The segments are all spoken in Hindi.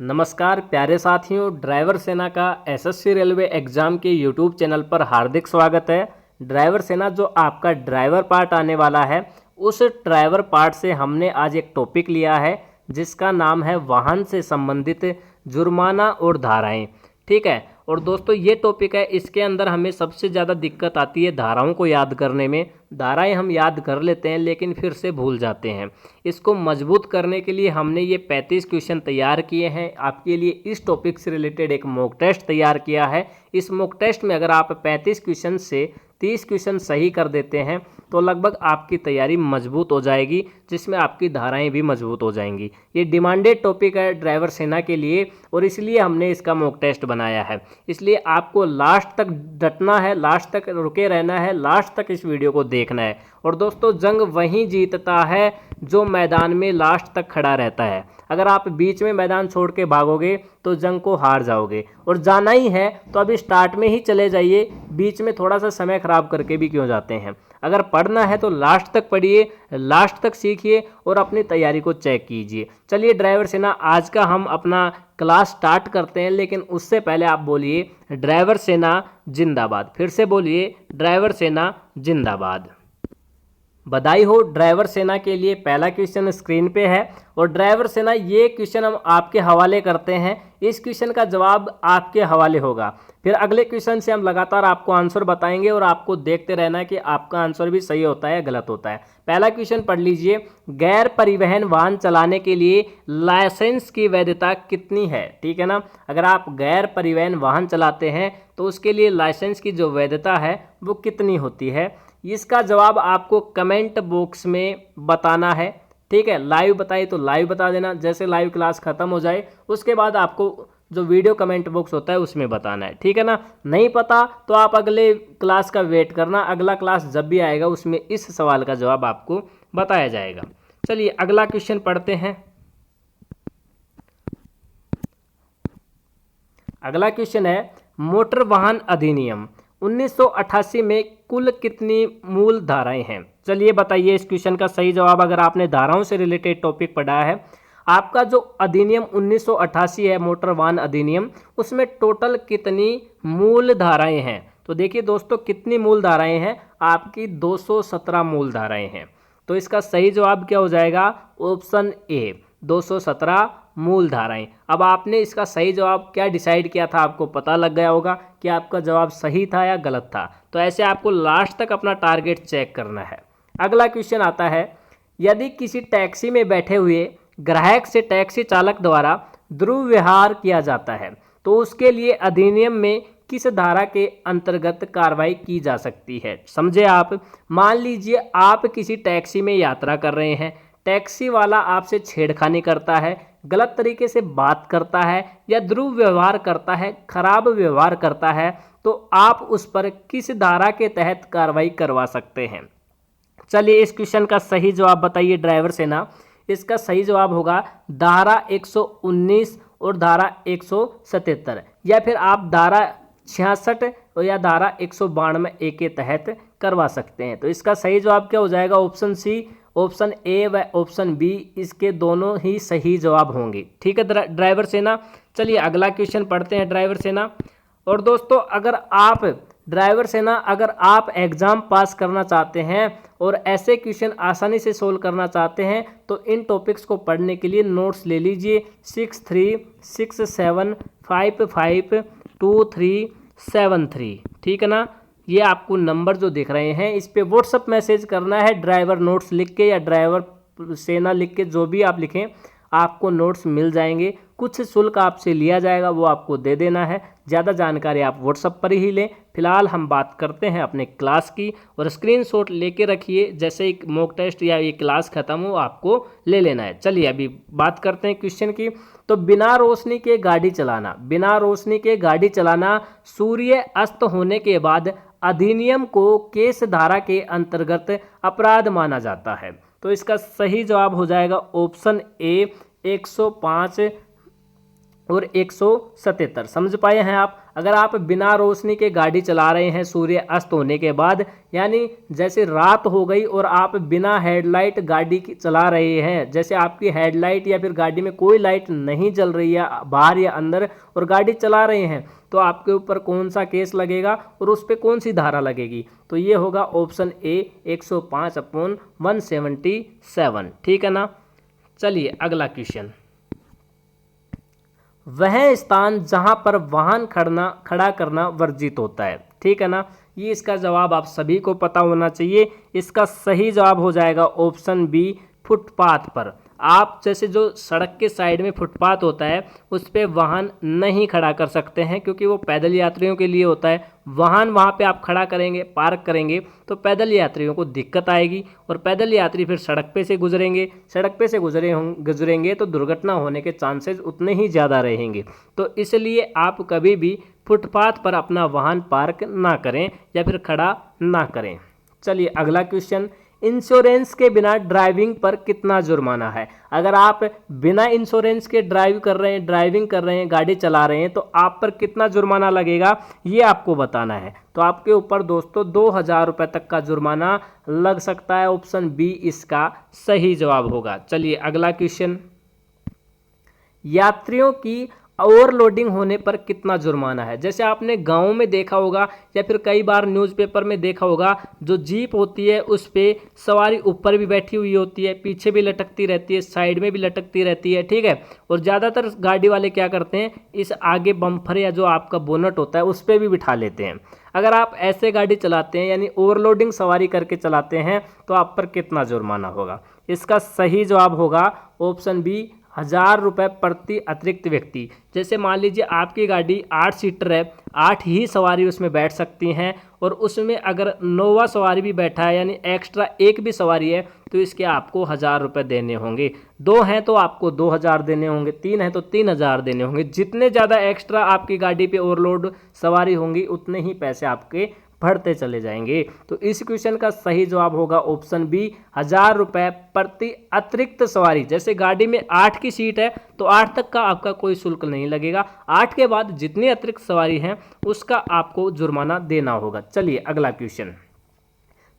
नमस्कार प्यारे साथियों, ड्राइवर सेना का एसएससी रेलवे एग्ज़ाम के यूट्यूब चैनल पर हार्दिक स्वागत है। ड्राइवर सेना जो आपका ड्राइवर पार्ट आने वाला है, उस ड्राइवर पार्ट से हमने आज एक टॉपिक लिया है जिसका नाम है वाहन से संबंधित जुर्माना और धाराएं। ठीक है। और दोस्तों ये टॉपिक है, इसके अंदर हमें सबसे ज़्यादा दिक्कत आती है धाराओं को याद करने में। धाराएं हम याद कर लेते हैं लेकिन फिर से भूल जाते हैं। इसको मजबूत करने के लिए हमने ये 35 क्वेश्चन तैयार किए हैं आपके लिए। इस टॉपिक से रिलेटेड एक मॉक टेस्ट तैयार किया है। इस मॉक टेस्ट में अगर आप 35 क्वेश्चन से 30 क्वेश्चन सही कर देते हैं तो लगभग आपकी तैयारी मजबूत हो जाएगी, जिसमें आपकी धाराएं भी मजबूत हो जाएंगी। ये डिमांडेड टॉपिक है ड्राइवर सेना के लिए और इसलिए हमने इसका मॉक टेस्ट बनाया है। इसलिए आपको लास्ट तक डटना है, लास्ट तक रुके रहना है, लास्ट तक इस वीडियो को देखना है। और दोस्तों जंग वहीं जीतता है जो मैदान में लास्ट तक खड़ा रहता है। अगर आप बीच में मैदान छोड़ के भागोगे तो जंग को हार जाओगे। और जाना ही है तो अभी स्टार्ट में ही चले जाइए, बीच में थोड़ा सा समय खराब करके भी क्यों जाते हैं। अगर पढ़ना है तो लास्ट तक पढ़िए, लास्ट तक सीखिए और अपनी तैयारी को चेक कीजिए। चलिए ड्राइवर सेना, आज का हम अपना क्लास स्टार्ट करते हैं, लेकिन उससे पहले आप बोलिए ड्राइवर सेना जिंदाबाद। फिर से बोलिए ड्राइवर सेना जिंदाबाद। बधाई हो, ड्राइवर सेना के लिए पहला क्वेश्चन स्क्रीन पे है। और ड्राइवर सेना ये क्वेश्चन हम आपके हवाले करते हैं। इस क्वेश्चन का जवाब आपके हवाले होगा। फिर अगले क्वेश्चन से हम लगातार आपको आंसर बताएंगे और आपको देखते रहना है कि आपका आंसर भी सही होता है गलत होता है। पहला क्वेश्चन पढ़ लीजिए, गैर परिवहन वाहन चलाने के लिए लाइसेंस की वैधता कितनी है। ठीक है ना। अगर आप गैर परिवहन वाहन चलाते हैं तो उसके लिए लाइसेंस की जो वैधता है वो कितनी होती है। इसका जवाब आपको कमेंट बॉक्स में बताना है। ठीक है, लाइव बताइए तो लाइव बता देना, जैसे लाइव क्लास ख़त्म हो जाए उसके बाद आपको जो वीडियो कमेंट बॉक्स होता है उसमें बताना है। ठीक है ना। नहीं पता तो आप अगले क्लास का वेट करना, अगला क्लास जब भी आएगा उसमें इस सवाल का जवाब आपको बताया जाएगा। चलिए अगला क्वेश्चन पढ़ते हैं। अगला क्वेश्चन है, मोटर वाहन अधिनियम 1988 में कुल कितनी मूल धाराएं हैं। चलिए बताइए इस क्वेश्चन का सही जवाब। अगर आपने धाराओं से रिलेटेड टॉपिक पढ़ा है, आपका जो अधिनियम 1988 है मोटर वाहन अधिनियम, उसमें टोटल कितनी मूल धाराएं हैं। तो देखिए दोस्तों कितनी मूल धाराएं हैं, आपकी 217 मूल धाराएं हैं। तो इसका सही जवाब क्या हो जाएगा, ऑप्शन ए 217 मूल धाराएं। अब आपने इसका सही जवाब क्या डिसाइड किया था, आपको पता लग गया होगा कि आपका जवाब सही था या गलत था। तो ऐसे आपको लास्ट तक अपना टारगेट चेक करना है। अगला क्वेश्चन आता है, यदि किसी टैक्सी में बैठे हुए ग्राहक से टैक्सी चालक द्वारा दुर्व्यवहार किया जाता है तो उसके लिए अधिनियम में किस धारा के अंतर्गत कार्रवाई की जा सकती है। समझे आप। मान लीजिए आप किसी टैक्सी में यात्रा कर रहे हैं, टैक्सी वाला आपसे छेड़खानी करता है, गलत तरीके से बात करता है या दुर्व्यवहार करता है, खराब व्यवहार करता है, तो आप उस पर किस धारा के तहत कार्रवाई करवा सकते हैं। चलिए इस क्वेश्चन का सही जवाब बताइए ड्राइवर सेना। इसका सही जवाब होगा धारा 119 और धारा 177, या फिर आप धारा 66 या धारा 192 के तहत करवा सकते हैं। तो इसका सही जवाब क्या हो जाएगा, ऑप्शन सी। ऑप्शन ए व ऑप्शन बी इसके दोनों ही सही जवाब होंगे। ठीक है ड्राइवर सेना। चलिए अगला क्वेश्चन पढ़ते हैं ड्राइवर सेना। और दोस्तों अगर आप ड्राइवर सेना अगर आप एग्ज़ाम पास करना चाहते हैं और ऐसे क्वेश्चन आसानी से सोल्व करना चाहते हैं तो इन टॉपिक्स को पढ़ने के लिए नोट्स ले लीजिए 6367552373। ठीक है ना। ये आपको नंबर जो दिख रहे हैं इस पे व्हाट्सअप मैसेज करना है, ड्राइवर नोट्स लिख के या ड्राइवर सेना लिख के, जो भी आप लिखें आपको नोट्स मिल जाएंगे। कुछ शुल्क आपसे लिया जाएगा, वो आपको दे देना है। ज़्यादा जानकारी आप व्हाट्सअप पर ही लें। फिलहाल हम बात करते हैं अपने क्लास की, और स्क्रीनशॉट लेके रखिए, जैसे एक मॉक टेस्ट या ये क्लास ख़त्म हो आपको ले लेना है। चलिए अभी बात करते हैं क्वेश्चन की। तो बिना रोशनी के गाड़ी चलाना, बिना रोशनी के गाड़ी चलाना सूर्य अस्त होने के बाद अधिनियम को किस धारा के अंतर्गत अपराध माना जाता है। तो इसका सही जवाब हो जाएगा ऑप्शन ए 105 और 177। समझ पाए हैं आप। अगर आप बिना रोशनी के गाड़ी चला रहे हैं सूर्य अस्त होने के बाद, यानी जैसे रात हो गई और आप बिना हेडलाइट गाड़ी की चला रहे हैं, जैसे आपकी हेडलाइट या फिर गाड़ी में कोई लाइट नहीं जल रही है बाहर या अंदर और गाड़ी चला रहे हैं, तो आपके ऊपर कौन सा केस लगेगा और उस पर कौन सी धारा लगेगी? तो ये होगा ऑप्शन ए 105/177। ठीक है ना। चलिए अगला क्वेश्चन। वह स्थान जहां पर वाहन खड़ा करना वर्जित होता है। ठीक है ना। ये इसका जवाब आप सभी को पता होना चाहिए। इसका सही जवाब हो जाएगा ऑप्शन बी, फुटपाथ पर। आप जैसे जो सड़क के साइड में फुटपाथ होता है उस पर वाहन नहीं खड़ा कर सकते हैं, क्योंकि वो पैदल यात्रियों के लिए होता है। वाहन वहाँ पे आप खड़ा करेंगे, पार्क करेंगे, तो पैदल यात्रियों को दिक्कत आएगी और पैदल यात्री फिर सड़क पे से गुजरेंगे। सड़क पे से गुजरेंगे तो दुर्घटना होने के चांसेस उतने ही ज़्यादा रहेंगे। तो इसलिए आप कभी भी फुटपाथ पर अपना वाहन पार्क ना करें या फिर खड़ा ना करें। चलिए अगला क्वेश्चन। इंश्योरेंस के बिना ड्राइविंग पर कितना जुर्माना है? अगर आप बिना इंश्योरेंस के ड्राइविंग कर रहे हैं, गाड़ी चला रहे हैं, तो आप पर कितना जुर्माना लगेगा ये आपको बताना है। तो आपके ऊपर दोस्तों 2000 रुपये तक का जुर्माना लग सकता है। ऑप्शन बी इसका सही जवाब होगा। चलिए अगला क्वेश्चन। यात्रियों की ओवरलोडिंग होने पर कितना जुर्माना है? जैसे आपने गांव में देखा होगा या फिर कई बार न्यूज़पेपर में देखा होगा, जो जीप होती है उस पे सवारी ऊपर भी बैठी हुई होती है, पीछे भी लटकती रहती है, साइड में भी लटकती रहती है। ठीक है। और ज़्यादातर गाड़ी वाले क्या करते हैं, इस आगे बम्पर या जो आपका बोनट होता है उस पर भी बिठा लेते हैं। अगर आप ऐसे गाड़ी चलाते हैं यानी ओवरलोडिंग सवारी करके चलाते हैं तो आप पर कितना जुर्माना होगा? इसका सही जवाब होगा ऑप्शन बी, 1000 रुपये प्रति अतिरिक्त व्यक्ति। जैसे मान लीजिए आपकी गाड़ी 8 सीटर है, 8 ही सवारी उसमें बैठ सकती हैं और उसमें अगर 9वां सवारी भी बैठा है यानी एक्स्ट्रा एक भी सवारी है, तो इसके आपको 1000 रुपये देने होंगे। 2 हैं तो आपको 2000 देने होंगे, 3 हैं तो 3000 देने होंगे। जितने ज़्यादा एक्स्ट्रा आपकी गाड़ी पे ओवरलोड सवारी होंगी उतने ही पैसे आपके बढ़ते चले जाएंगे। तो इस क्वेश्चन का सही जवाब होगा ऑप्शन बी, 1000 रुपये प्रति अतिरिक्त सवारी। जैसे गाड़ी में 8 की सीट है तो 8 तक का आपका कोई शुल्क नहीं लगेगा, 8 के बाद जितनी अतिरिक्त सवारी है उसका आपको जुर्माना देना होगा। चलिए अगला क्वेश्चन।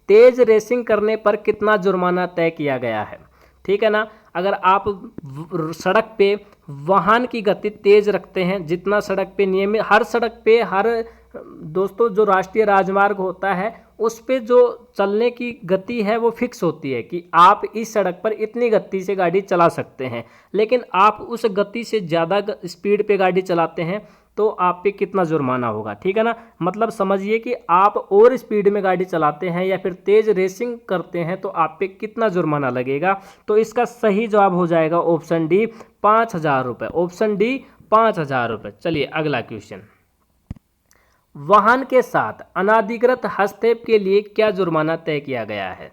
तेज रेसिंग करने पर कितना जुर्माना तय किया गया है? ठीक है ना। अगर आप सड़क पे वाहन की गति तेज रखते हैं, जितना सड़क पे नियमित, हर सड़क पे दोस्तों जो राष्ट्रीय राजमार्ग होता है उस पे जो चलने की गति है वो फिक्स होती है कि आप इस सड़क पर इतनी गति से गाड़ी चला सकते हैं। लेकिन आप उस गति से ज़्यादा स्पीड पे गाड़ी चलाते हैं तो आप पे कितना जुर्माना होगा? ठीक है ना। मतलब समझिए कि आप और स्पीड में गाड़ी चलाते हैं या फिर तेज रेसिंग करते हैं तो आप पे कितना जुर्माना लगेगा? तो इसका सही जवाब हो जाएगा ऑप्शन डी, 5000 रुपये। ऑप्शन डी 5000 रुपये। चलिए अगला क्वेश्चन। वाहन के साथ अनाधिकृत हस्तक्षेप के लिए क्या जुर्माना तय किया गया है?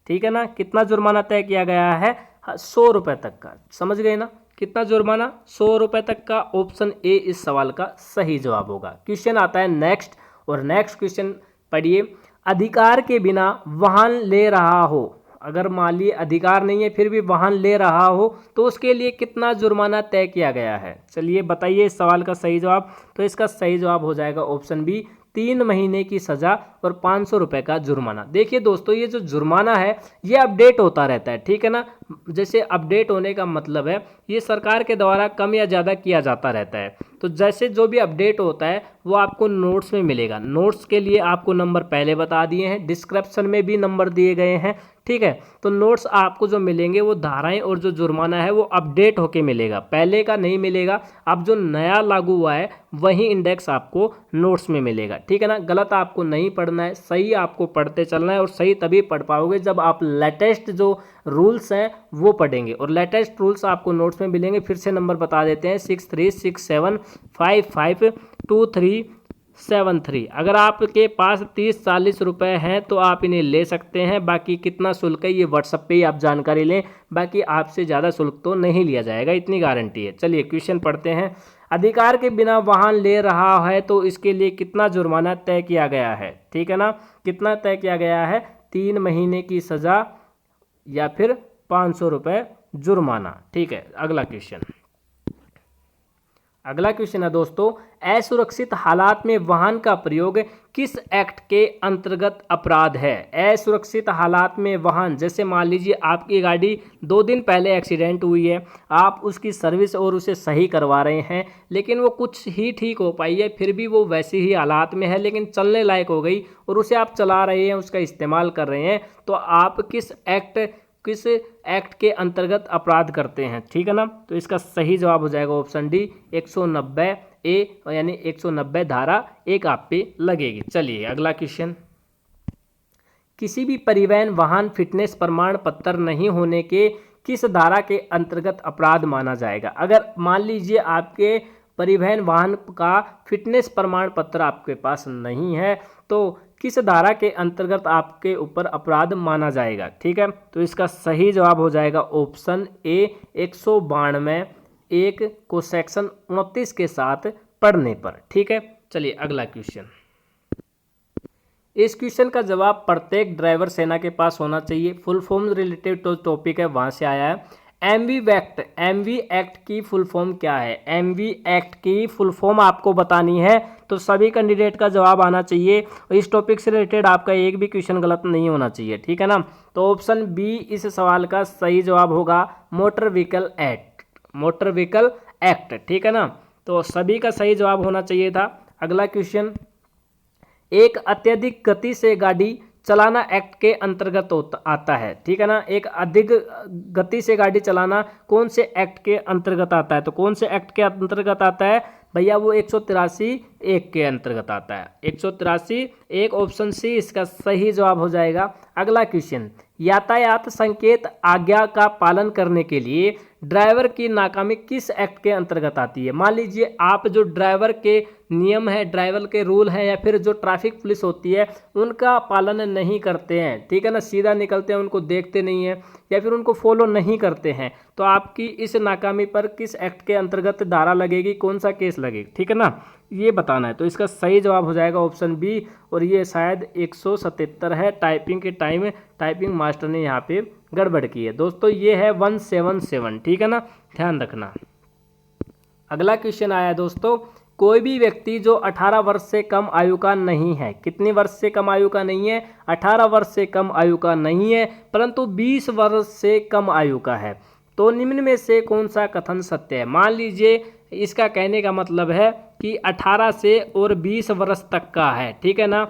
ठीक है ना। कितना जुर्माना तय किया गया है? 100 रुपये तक का। समझ गए ना। कितना जुर्माना? 100 रुपये तक का। ऑप्शन ए इस सवाल का सही जवाब होगा। क्वेश्चन आता है नेक्स्ट, और नेक्स्ट क्वेश्चन पढ़िए। अधिकार के बिना वाहन ले रहा हो, अगर मान लीजिए अधिकार नहीं है फिर भी वाहन ले रहा हो तो उसके लिए कितना जुर्माना तय किया गया है? चलिए बताइए इस सवाल का सही जवाब। तो इसका सही जवाब हो जाएगा ऑप्शन बी, 3 महीने की सज़ा और 500 रुपये का जुर्माना। देखिए दोस्तों, ये जो जुर्माना है ये अपडेट होता रहता है। ठीक है ना। जैसे अपडेट होने का मतलब है ये सरकार के द्वारा कम या ज़्यादा किया जाता रहता है। तो जैसे जो भी अपडेट होता है वो आपको नोट्स में मिलेगा। नोट्स के लिए आपको नंबर पहले बता दिए हैं, डिस्क्रिप्शन में भी नंबर दिए गए हैं। ठीक है। तो नोट्स आपको जो मिलेंगे वो धाराएं और जो जुर्माना है वो अपडेट होके मिलेगा, पहले का नहीं मिलेगा। अब जो नया लागू हुआ है वही इंडेक्स आपको नोट्स में मिलेगा। ठीक है ना। गलत आपको नहीं पढ़ना है, सही आपको पढ़ते चलना है। और सही तभी पढ़ पाओगे जब आप लेटेस्ट जो रूल्स हैं वो पढ़ेंगे, और लेटेस्ट रूल्स आपको नोट्स में मिलेंगे। फिर से नंबर बता देते हैं, 6367552373। अगर आपके पास 30-40 रुपये हैं तो आप इन्हें ले सकते हैं। बाकी कितना शुल्क है ये व्हाट्सएप पे ही आप जानकारी लें, बाकी आपसे ज़्यादा शुल्क तो नहीं लिया जाएगा, इतनी गारंटी है। चलिए क्वेश्चन पढ़ते हैं। अधिकार के बिना वाहन ले रहा है तो इसके लिए कितना जुर्माना तय किया गया है? ठीक है ना। कितना तय किया गया है? 3 महीने की सज़ा या फिर 500 रुपये जुर्माना। ठीक है। अगला क्वेश्चन। अगला क्वेश्चन है दोस्तों, असुरक्षित हालात में वाहन का प्रयोग किस एक्ट के अंतर्गत अपराध है? असुरक्षित हालात में वाहन, जैसे मान लीजिए आपकी गाड़ी 2 दिन पहले एक्सीडेंट हुई है, आप उसकी सर्विस और उसे सही करवा रहे हैं, लेकिन वो कुछ ही ठीक हो पाई है, फिर भी वो वैसी ही हालात में है लेकिन चलने लायक हो गई और उसे आप चला रहे हैं, उसका इस्तेमाल कर रहे हैं, तो आप किस एक्ट के अंतर्गत अपराध करते हैं? ठीक है ना। तो इसका सही जवाब हो जाएगा ऑप्शन डी, 190 ए, यानी 190 धारा 1 आप पे लगेगी। चलिए अगला क्वेश्चन, किसी भी परिवहन वाहन फिटनेस प्रमाण पत्र नहीं होने के किस धारा के अंतर्गत अपराध माना जाएगा? अगर मान लीजिए आपके परिवहन वाहन का फिटनेस प्रमाण पत्र आपके पास नहीं है, तो किस धारा के अंतर्गत आपके ऊपर अपराध माना जाएगा? ठीक है, तो इसका सही जवाब हो जाएगा ऑप्शन ए, 192 1 को सेक्शन 29 के साथ पढ़ने पर। ठीक है, चलिए अगला क्वेश्चन। इस क्वेश्चन का जवाब प्रत्येक ड्राइवर सेना के पास होना चाहिए। फुल फॉर्म रिलेटेड तो टॉपिक है, वहां से आया है। एमवी एक्ट की फुल फॉर्म क्या है? एमवी एक्ट की फुल फॉर्म आपको बतानी है, तो सभी कैंडिडेट का जवाब आना चाहिए और इस टॉपिक से रिलेटेड आपका एक भी क्वेश्चन गलत नहीं होना चाहिए। ठीक है ना। तो ऑप्शन बी इस सवाल का सही जवाब होगा, motor vehicle act. Motor vehicle act, ठीक है ना। तो सभी का सही जवाब होना चाहिए था। अगला क्वेश्चन, एक अत्यधिक गति से गाड़ी चलाना एक्ट के अंतर्गत आता है। ठीक है ना। एक अधिक गति से गाड़ी चलाना कौन से एक्ट के अंतर्गत आता है? तो कौन से एक्ट के अंतर्गत आता है भैया? वो 183 1 के अंतर्गत आता है। 183 1, ऑप्शन सी इसका सही जवाब हो जाएगा। अगला क्वेश्चन, यातायात संकेत आज्ञा का पालन करने के लिए ड्राइवर की नाकामी किस एक्ट के अंतर्गत आती है? मान लीजिए आप जो ड्राइवर के नियम है, ड्राइवर के रूल हैं, या फिर जो ट्रैफिक पुलिस होती है उनका पालन नहीं करते हैं, ठीक है ना, सीधा निकलते हैं, उनको देखते नहीं है या फिर उनको फॉलो नहीं करते हैं, तो आपकी इस नाकामी पर किस एक्ट के अंतर्गत धारा लगेगी, कौन सा केस लगेगा? ठीक है ना, ये बताना है। तो इसका सही जवाब हो जाएगा ऑप्शन बी, और ये शायद 177 है। टाइपिंग के टाइम टाइपिंग मास्टर ने यहाँ पे गड़बड़ की है दोस्तों, ये है 177। ठीक है ना, ध्यान रखना। अगला क्वेश्चन आया है दोस्तों, कोई भी व्यक्ति जो 18 वर्ष से कम आयु का नहीं है, कितने वर्ष से कम आयु का नहीं है? 18 वर्ष से कम आयु का नहीं है, परंतु 20 वर्ष से कम आयु का है, तो निम्न में से कौन सा कथन सत्य है? मान लीजिए इसका कहने का मतलब है कि 18 से और 20 वर्ष तक का है, ठीक है ना,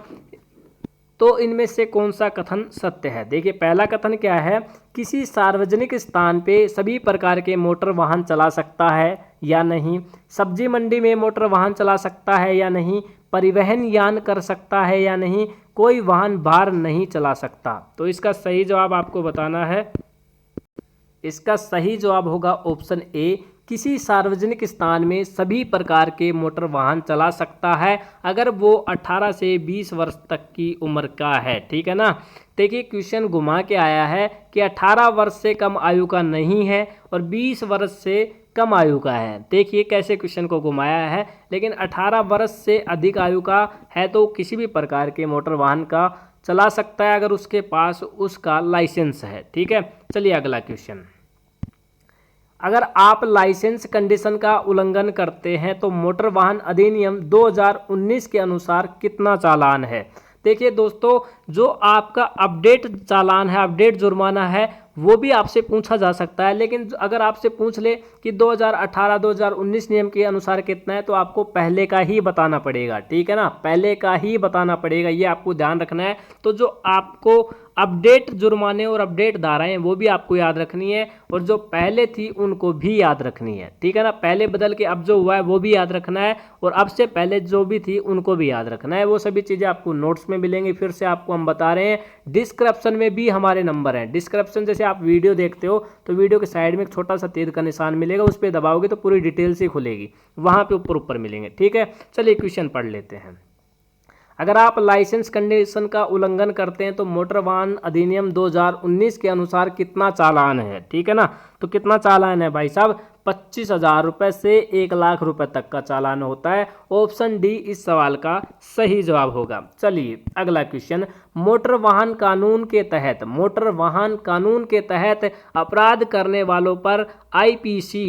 तो इनमें से कौन सा कथन सत्य है? देखिए पहला कथन क्या है, किसी सार्वजनिक स्थान पे सभी प्रकार के मोटर वाहन चला सकता है या नहीं, सब्जी मंडी में मोटर वाहन चला सकता है या नहीं, परिवहन यान कर सकता है या नहीं, कोई वाहन भार नहीं चला सकता। तो इसका सही जवाब आपको बताना है। इसका सही जवाब होगा ऑप्शन ए, किसी सार्वजनिक स्थान में सभी प्रकार के मोटर वाहन चला सकता है अगर वो 18 से 20 वर्ष तक की उम्र का है। ठीक है ना। देखिए क्वेश्चन घुमा के आया है कि 18 वर्ष से कम आयु का नहीं है और 20 वर्ष से कम आयु का है। देखिए कैसे क्वेश्चन को घुमाया है, लेकिन 18 वर्ष से अधिक आयु का है तो किसी भी प्रकार के मोटर वाहन का चला सकता है अगर उसके पास उसका लाइसेंस है। ठीक है, चलिए अगला क्वेश्चन, अगर आप लाइसेंस कंडीशन का उल्लंघन करते हैं तो मोटर वाहन अधिनियम 2019 के अनुसार कितना चालान है? देखिए दोस्तों, जो आपका अपडेट चालान है, अपडेट जुर्माना है, वो भी आपसे पूछा जा सकता है, लेकिन अगर आपसे पूछ ले कि 2018-2019 नियम के अनुसार कितना है तो आपको पहले का ही बताना पड़ेगा। ठीक है ना, पहले का ही बताना पड़ेगा, ये आपको ध्यान रखना है। तो जो आपको अपडेट जुर्माने और अपडेट धाराएं वो भी आपको याद रखनी है, और जो पहले थी उनको भी याद रखनी है। ठीक है ना, पहले बदल के अब जो हुआ है वो भी याद रखना है, और अब से पहले जो भी थी उनको भी याद रखना है। वो सभी चीज़ें आपको नोट्स में मिलेंगी। फिर से आपको हम बता रहे हैं, डिस्क्रिप्शन में भी हमारे नंबर हैं। डिस्क्रिप्शन जैसे आप वीडियो देखते हो तो वीडियो के साइड में एक छोटा सा तीर का निशान मिलेगा, उस पर दबाओगे तो पूरी डिटेल से खुलेगी, वहाँ पे ऊपर मिलेंगे। ठीक है, चलिए क्वेश्चन पढ़ लेते हैं। अगर आप लाइसेंस कंडीशन का उल्लंघन करते हैं तो मोटर वाहन अधिनियम 2019 के अनुसार कितना चालान है? ठीक है ना, तो कितना चालान है भाई साहब? 25,000 रुपये से 1 लाख रुपए तक का चालान होता है। ऑप्शन डी इस सवाल का सही जवाब होगा। चलिए अगला क्वेश्चन, मोटर वाहन कानून के तहत, मोटर वाहन कानून के तहत अपराध करने वालों पर आईपीसी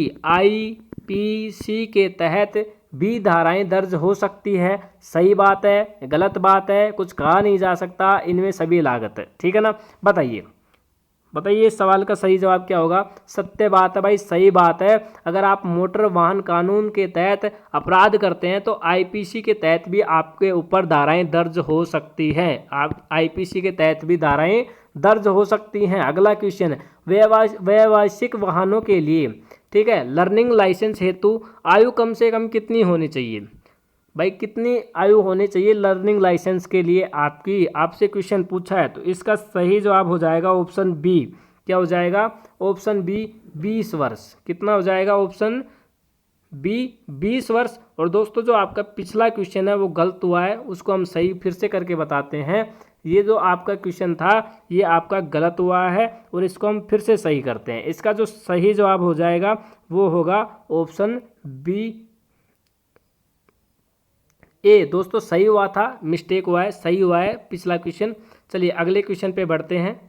आईपीसी के तहत भी धाराएं दर्ज हो सकती है। सही बात है, गलत बात है, कुछ कहा नहीं जा सकता, इनमें सभी लागत है। ठीक है ना, बताइए बताइए इस सवाल का सही जवाब क्या होगा। सत्य बात है भाई, सही बात है। अगर आप मोटर वाहन कानून के तहत अपराध करते हैं तो आईपीसी के तहत भी आपके ऊपर धाराएं दर्ज हो सकती हैं। आप आईपीसी के तहत भी धाराएं दर्ज हो सकती हैं। अगला क्वेश्चन है, व्यावसायिक वाहनों के लिए, ठीक है, लर्निंग लाइसेंस हेतु आयु कम से कम कितनी होनी चाहिए। भाई कितनी आयु होनी चाहिए लर्निंग लाइसेंस के लिए आपसे क्वेश्चन पूछा है, तो इसका सही जवाब हो जाएगा ऑप्शन बी। क्या हो जाएगा, ऑप्शन बी 20 वर्ष। कितना हो जाएगा, ऑप्शन बी 20 वर्ष। और दोस्तों जो आपका पिछला क्वेश्चन है वो गलत हुआ है, उसको हम सही फिर से करके बताते हैं। ये जो आपका क्वेश्चन था ये आपका गलत हुआ है और इसको हम फिर से सही करते हैं। इसका जो सही जवाब हो जाएगा वो होगा ऑप्शन बी ए। दोस्तों सही हुआ था, मिस्टेक हुआ है, सही हुआ है पिछला क्वेश्चन। चलिए अगले क्वेश्चन पे बढ़ते हैं।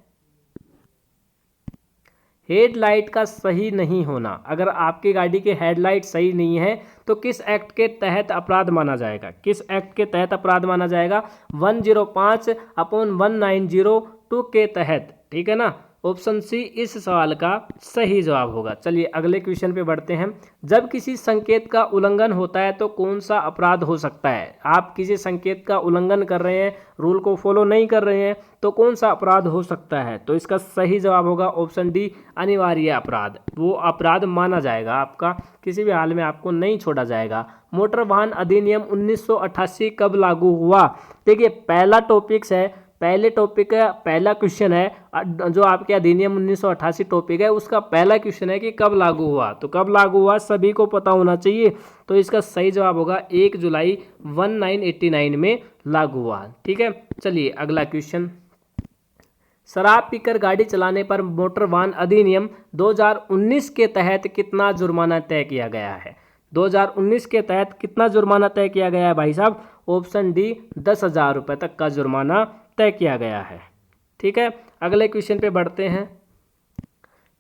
हेडलाइट का सही नहीं होना, अगर आपकी गाड़ी के हेडलाइट सही नहीं है तो किस एक्ट के तहत अपराध माना जाएगा। किस एक्ट के तहत अपराध माना जाएगा, 105/1902 के तहत। ठीक है ना, ऑप्शन सी इस सवाल का सही जवाब होगा। चलिए अगले क्वेश्चन पे बढ़ते हैं। जब किसी संकेत का उल्लंघन होता है तो कौन सा अपराध हो सकता है। आप किसी संकेत का उल्लंघन कर रहे हैं, रूल को फॉलो नहीं कर रहे हैं, तो कौन सा अपराध हो सकता है। तो इसका सही जवाब होगा ऑप्शन डी, अनिवार्य अपराध। वो अपराध माना जाएगा आपका, किसी भी हाल में आपको नहीं छोड़ा जाएगा। मोटर वाहन अधिनियम 1988 कब लागू हुआ। देखिए पहला टॉपिक्स है, पहले टॉपिक का पहला क्वेश्चन है जो आपके अधिनियम 1988 टॉपिक है, उसका पहला क्वेश्चन है कि कब लागू हुआ। तो कब लागू हुआ सभी को पता होना चाहिए, तो इसका सही जवाब होगा 1 जुलाई 1989 में लागू हुआ। ठीक है, चलिए अगला क्वेश्चन। शराब पीकर गाड़ी चलाने पर मोटर वाहन अधिनियम 2019 के तहत कितना जुर्माना तय किया गया है। 2019 के तहत कितना जुर्माना तय किया गया है भाई साहब, ऑप्शन डी 10,000 रुपये तक का जुर्माना तय किया गया है। ठीक है, अगले क्वेश्चन पे बढ़ते हैं।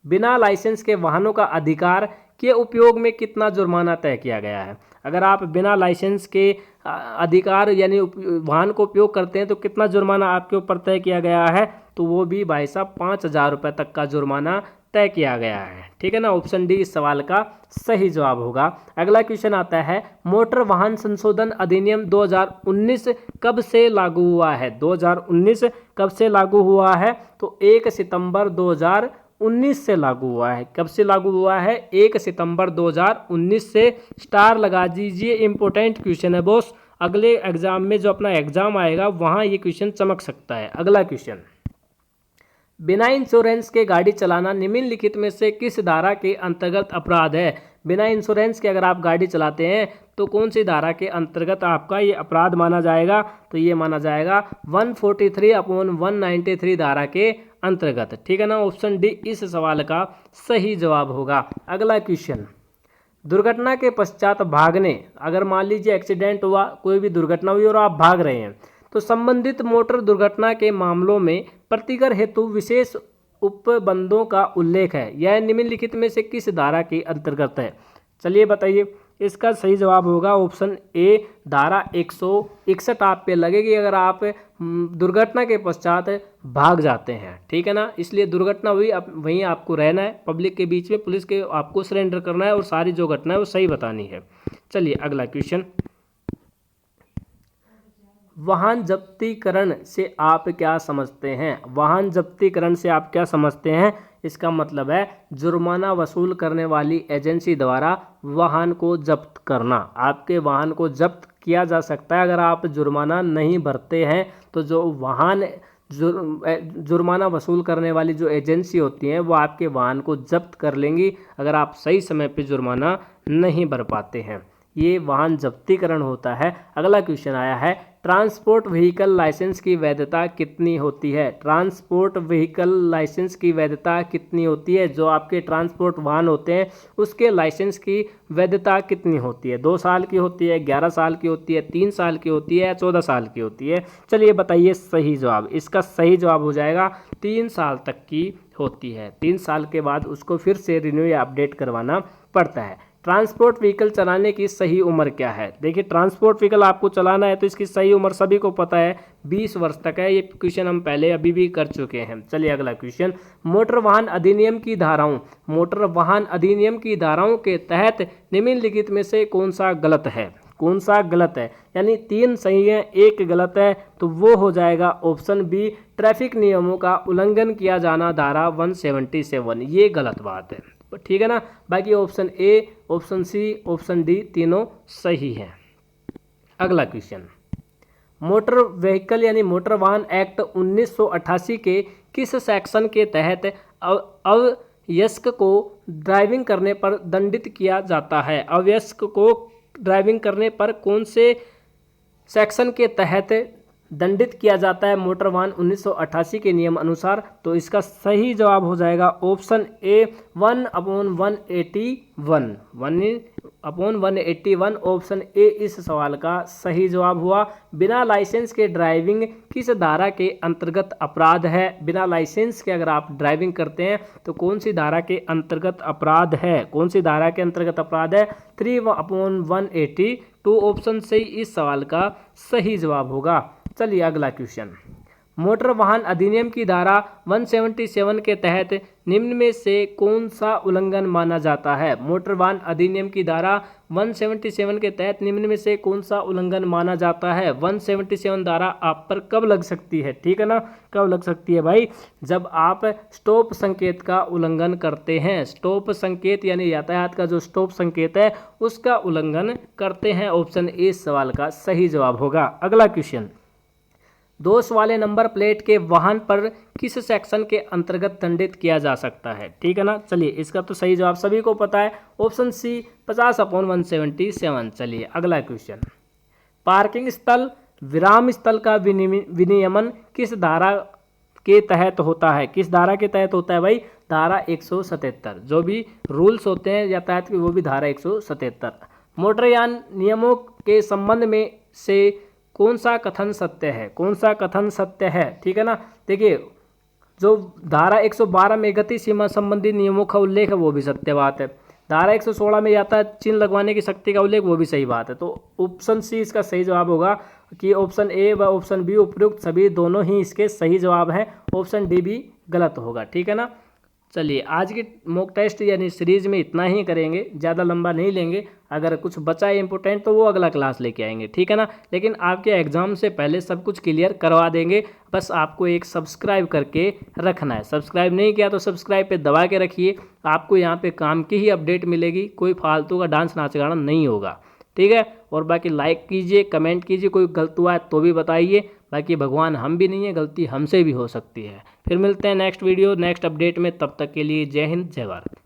बिना लाइसेंस के वाहनों का अधिकार के उपयोग में कितना जुर्माना तय किया गया है। अगर आप बिना लाइसेंस के अधिकार यानी वाहन को उपयोग करते हैं तो कितना जुर्माना आपके ऊपर तय किया गया है, तो वो भी भाई साहब 5,000 रुपये तक का जुर्माना तय किया गया है। ठीक है ना, ऑप्शन डी इस सवाल का सही जवाब होगा। अगला क्वेश्चन आता है, मोटर वाहन संशोधन अधिनियम 2019 कब से लागू हुआ है। 2019 कब से लागू हुआ है, तो 1 सितंबर 2019 से लागू हुआ है। कब से लागू हुआ है, 1 सितंबर 2019 से। स्टार लगा दीजिए, इंपॉर्टेंट क्वेश्चन है बॉस। अगले एग्जाम में जो अपना एग्जाम आएगा वहाँ ये क्वेश्चन चमक सकता है। अगला क्वेश्चन, बिना इंश्योरेंस के गाड़ी चलाना निम्नलिखित में से किस धारा के अंतर्गत अपराध है। बिना इंश्योरेंस के अगर आप गाड़ी चलाते हैं तो कौन सी धारा के अंतर्गत आपका ये अपराध माना जाएगा, तो ये माना जाएगा 143/193 धारा के अंतर्गत। ठीक है ना, ऑप्शन डी इस सवाल का सही जवाब होगा। अगला क्वेश्चन, दुर्घटना के पश्चात भागने, अगर मान लीजिए एक्सीडेंट हुआ, कोई भी दुर्घटना हुई और आप भाग रहे हैं, तो संबंधित मोटर दुर्घटना के मामलों में प्रतिकर हेतु विशेष उपबंधों का उल्लेख है। यह निम्नलिखित में से किस धारा के अंतर्गत है। चलिए बताइए, इसका सही जवाब होगा ऑप्शन ए, धारा 161 आप पे लगेगी अगर आप दुर्घटना के पश्चात भाग जाते हैं। ठीक है ना, इसलिए दुर्घटना हुई अब वहीं आपको रहना है, पब्लिक के बीच में पुलिस के आपको सरेंडर करना है और सारी जो घटना है वो सही बतानी है। चलिए अगला क्वेश्चन, वाहन जब्तीकरण से आप क्या समझते हैं। वाहन जब्तीकरण से आप क्या समझते हैं, इसका मतलब है जुर्माना वसूल करने वाली एजेंसी द्वारा वाहन को जब्त करना। आपके वाहन को जब्त किया जा सकता है अगर आप जुर्माना नहीं भरते हैं, तो जो वाहन जुर्माना वसूल करने वाली जो एजेंसी होती हैं वो आपके वाहन को जब्त कर लेंगी अगर आप सही समय पे जुर्माना नहीं भर पाते हैं। ये वाहन जब्तीकरण होता है। अगला क्वेश्चन आया है, ट्रांसपोर्ट व्हीकल लाइसेंस की वैधता कितनी होती है। ट्रांसपोर्ट व्हीकल लाइसेंस की वैधता कितनी होती है। जो आपके ट्रांसपोर्ट वाहन होते हैं उसके लाइसेंस की वैधता कितनी होती है। 2 साल की होती है, 11 साल की होती है, 3 साल की होती है, 14 साल की होती है। चलिए बताइए सही जवाब। इसका सही जवाब हो जाएगा 3 साल तक की होती है। 3 साल के बाद उसको फिर से रिन्यू या अपडेट करवाना पड़ता है। ट्रांसपोर्ट व्हीकल चलाने की सही उम्र क्या है? देखिए ट्रांसपोर्ट व्हीकल आपको चलाना है तो इसकी सही उम्र सभी को पता है 20 वर्ष तक है। ये क्वेश्चन हम पहले अभी भी कर चुके हैं। चलिए अगला क्वेश्चन, मोटर वाहन अधिनियम की धाराओं के तहत निम्नलिखित में से कौन सा गलत है? कौन सा गलत है? यानी 3 सही है, 1 गलत है, तो वो हो जाएगा ऑप्शन बी, ट्रैफिक नियमों का उल्लंघन किया जाना, धारा 177। ये गलत बात है, ठीक है ना। बाकी option A, option C, option D तीनों सही हैं। अगला क्वेश्चन, मोटर व्हीकल यानी मोटर वाहन एक्ट 1988 के किस सेक्शन के तहत अवयस्क को ड्राइविंग करने पर दंडित किया जाता है? अवयस्क को ड्राइविंग करने पर कौन से सेक्शन के तहत दंडित किया जाता है मोटर वाहन 1988 के नियम अनुसार? तो इसका सही जवाब हो जाएगा ऑप्शन ए, 1/181। ऑप्शन ए इस सवाल का सही जवाब हुआ। बिना लाइसेंस के ड्राइविंग किस धारा के अंतर्गत अपराध है? बिना लाइसेंस के अगर आप ड्राइविंग करते हैं तो कौन सी धारा के अंतर्गत अपराध है? कौन सी धारा के अंतर्गत अपराध है? 3/182 ऑप्शन से इस सवाल का सही जवाब होगा। चलिए अगला क्वेश्चन, मोटर वाहन अधिनियम की धारा 177 के तहत निम्न में से कौन सा उल्लंघन माना जाता है? मोटर वाहन अधिनियम की धारा 177 के तहत निम्न में से कौन सा उल्लंघन माना जाता है? 177 धारा आप पर कब लग सकती है? ठीक है ना, कब लग सकती है भाई? जब आप स्टॉप संकेत का उल्लंघन करते हैं। स्टॉप संकेत यानी यातायात का जो स्टॉप संकेत है उसका उल्लंघन करते हैं। ऑप्शन ए इस सवाल का सही जवाब होगा। अगला क्वेश्चन, दोष वाले नंबर प्लेट के वाहन पर किस सेक्शन के अंतर्गत दंडित किया जा सकता है? ठीक है ना। चलिए इसका तो सही जवाब सभी को पता है, ऑप्शन सी 50/177। चलिए अगला क्वेश्चन, पार्किंग स्थल विराम स्थल का विनियमन किस धारा के तहत होता है? किस धारा के तहत होता है भाई? धारा 177। जो भी रूल्स होते हैं यातायात के वो भी धारा 177। मोटरयान नियमों के संबंध में से कौन सा कथन सत्य है? कौन सा कथन सत्य है? ठीक है ना। देखिए जो धारा 112 में गति सीमा संबंधी नियमों का उल्लेख है वो भी सत्य बात है। धारा 116 में यातायात चिन्ह लगवाने की शक्ति का उल्लेख वो भी सही बात है। तो ऑप्शन सी इसका सही जवाब होगा कि ऑप्शन ए व ऑप्शन बी उपयुक्त सभी दोनों ही इसके सही जवाब हैं। ऑप्शन डी भी गलत होगा। ठीक है ना। चलिए आज की मॉक टेस्ट यानी सीरीज में इतना ही करेंगे, ज़्यादा लंबा नहीं लेंगे। अगर कुछ बचा है इंपॉर्टेंट तो वो अगला क्लास लेके आएंगे, ठीक है ना। लेकिन आपके एग्जाम से पहले सब कुछ क्लियर करवा देंगे। बस आपको एक सब्सक्राइब करके रखना है। सब्सक्राइब नहीं किया तो सब्सक्राइब पे दबा के रखिए। आपको यहाँ पे काम की ही अपडेट मिलेगी, कोई फालतू का डांस नाच गाना नहीं होगा, ठीक है। और बाकी लाइक कीजिए, कमेंट कीजिए, कोई गलत हुआ है तो भी बताइए। बाकी भगवान हम भी नहीं है, गलती हमसे भी हो सकती है। फिर मिलते हैं नेक्स्ट वीडियो नेक्स्ट अपडेट में, तब तक के लिए जय हिंद जय भारत।